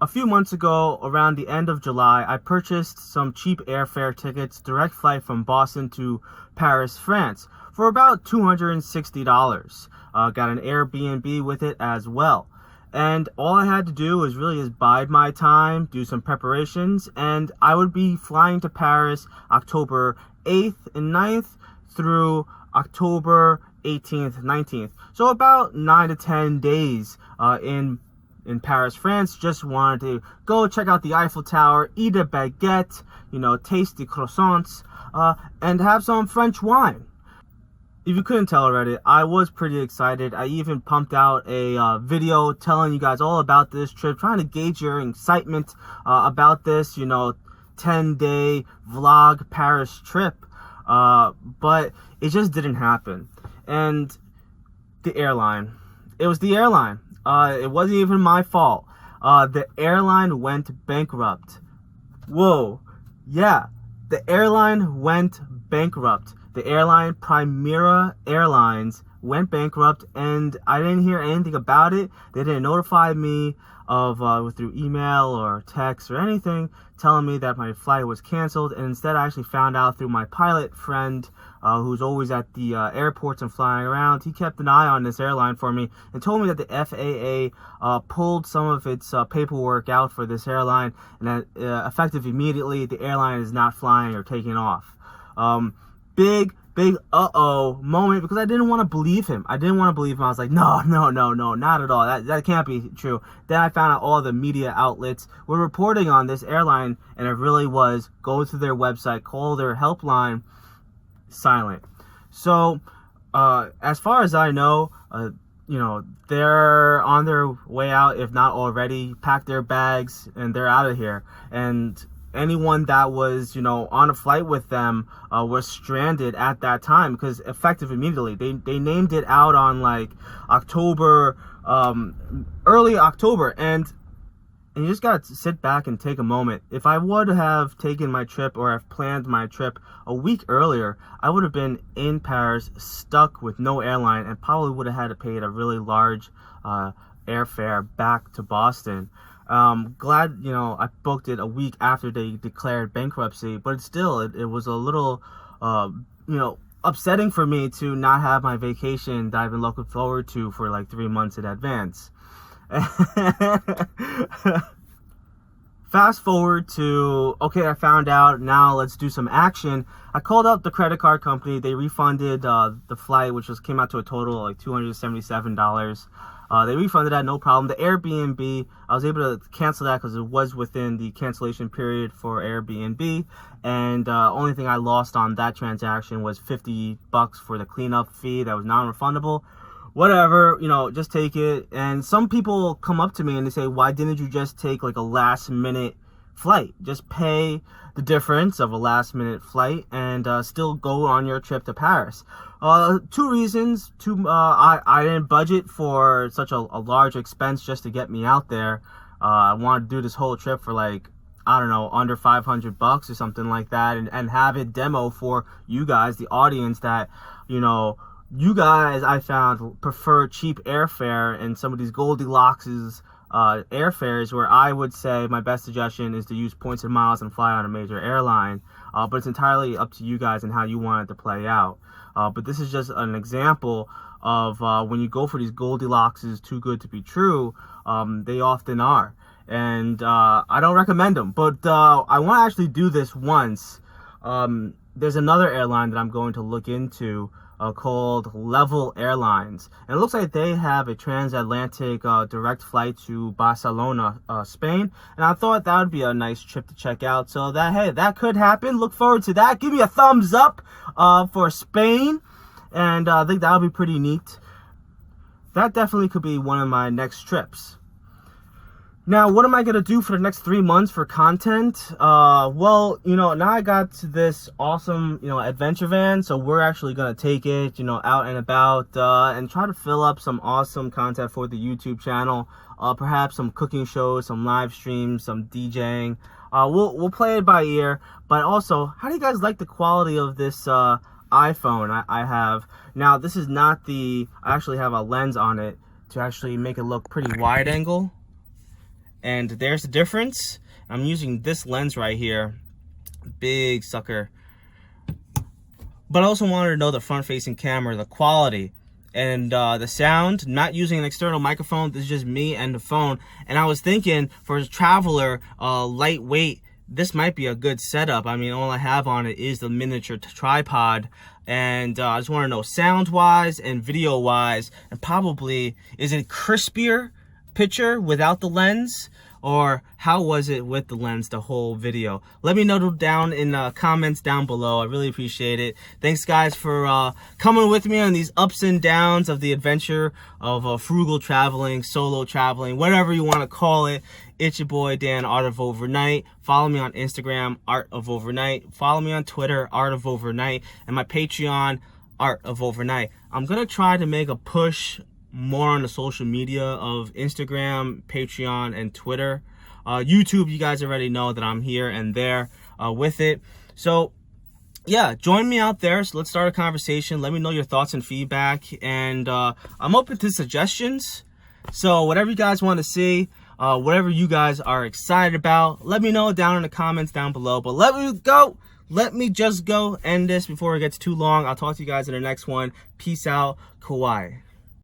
a few months ago, around the end of July, I purchased some cheap airfare tickets, direct flight from Boston to Paris, France, for about $260. Got an Airbnb with it as well. And all I had to do was really just bide my time, do some preparations, and I would be flying to Paris October 8th and 9th through October 18th, 19th. So about 9 to 10 days in Paris, France. Just wanted to go check out the Eiffel Tower, eat a baguette, taste the croissants, and have some French wine. If you couldn't tell already, I was pretty excited. I even pumped out a video telling you guys all about this trip, trying to gauge your excitement about this, 10-day vlog Paris trip. But it just didn't happen. And the airline. It was the airline. It wasn't even my fault. The airline went bankrupt. Whoa. Yeah. The airline went bankrupt. The airline, Primera Airlines, went bankrupt, and I didn't hear anything about it. They didn't notify me of through email or text or anything telling me that my flight was canceled. And instead, I actually found out through my pilot friend, who's always at the airports and flying around. He kept an eye on this airline for me and told me that the FAA pulled some of its paperwork out for this airline, and that effective immediately, the airline is not flying or taking off. Big uh-oh moment, because I didn't want to believe him. I was like, no, not at all. That can't be true. Then I found out all the media outlets were reporting on this airline, and it really was. Go to their website, call their helpline, silent. So, as far as I know, they're on their way out, if not already, packed their bags, and they're out of here. And anyone that was, on a flight with them was stranded at that time, because effective immediately. They named it out on like October, early October, and you just got to sit back and take a moment. If I would have taken my trip or have planned my trip a week earlier, I would have been in Paris, stuck with no airline, and probably would have had to pay a really large airfare back to Boston. Glad, I booked it a week after they declared bankruptcy, but it was a little, upsetting for me to not have my vacation that I've been looking forward to for like 3 months in advance. Fast forward to, okay, I found out, now let's do some action. I called up the credit card company. They refunded the flight, which came out to a total of like $277. They refunded that, no problem. The Airbnb, I was able to cancel that because it was within the cancellation period for Airbnb. And only thing I lost on that transaction was $50 for the cleanup fee that was non-refundable. Whatever, just take it. And some people come up to me and they say, why didn't you just take like a last minute flight? Just pay the difference of a last minute flight and still go on your trip to Paris. Two reasons. I didn't budget for such a large expense just to get me out there. I wanted to do this whole trip for like, I don't know, under $500 or something like that, and have it demo for you guys, the audience, that, you guys, I found, prefer cheap airfare, and some of these Goldilocks's airfares, where I would say my best suggestion is to use points and miles and fly on a major airline. But it's entirely up to you guys and how you want it to play out. But this is just an example of when you go for these Goldilocks's too good to be true, they often are. And I don't recommend them. But I want to actually do this once. There's another airline that I'm going to look into called Level Airlines, and it looks like they have a transatlantic direct flight to Barcelona, Spain, and I thought that would be a nice trip to check out. So that could happen. Look forward to that. Give me a thumbs up for Spain, and I think that would be pretty neat. That definitely could be one of my next trips. Now, what am I going to do for the next 3 months for content? Well, now I got this awesome, adventure van. So we're actually going to take it, out and about, and try to fill up some awesome content for the YouTube channel. Perhaps some cooking shows, some live streams, some DJing. We'll play it by ear. But also, how do you guys like the quality of this iPhone I have? Now, this is not I actually have a lens on it to actually make it look pretty wide angle. And there's the difference. I'm using this lens right here, big sucker. But I also wanted to know the front-facing camera, the quality, and the sound. Not using an external microphone. This is just me and the phone. And I was thinking, for a traveler, lightweight, this might be a good setup. I mean, all I have on it is the miniature tripod. And I just want to know sound-wise and video-wise, and probably, is it crispier picture without the lens? Or how was it with the lens, the whole video? Let me know down in the comments down below. I really appreciate it. Thanks, guys, for coming with me on these ups and downs of the adventure of frugal traveling, solo traveling, whatever you want to call it. It's your boy, Dan, Art of Overnight. Follow me on Instagram, Art of Overnight. Follow me on Twitter, Art of Overnight. And my Patreon, Art of Overnight. I'm going to try to make a push more on the social media of Instagram, Patreon, and Twitter. YouTube, you guys already know that I'm here and there with it. So yeah, join me out there. So let's start a conversation. Let me know your thoughts and feedback. And I'm open to suggestions. So whatever you guys want to see, whatever you guys are excited about, let me know down in the comments down below. But let me just go end this before it gets too long. I'll talk to you guys in the next one. Peace out. Kauai.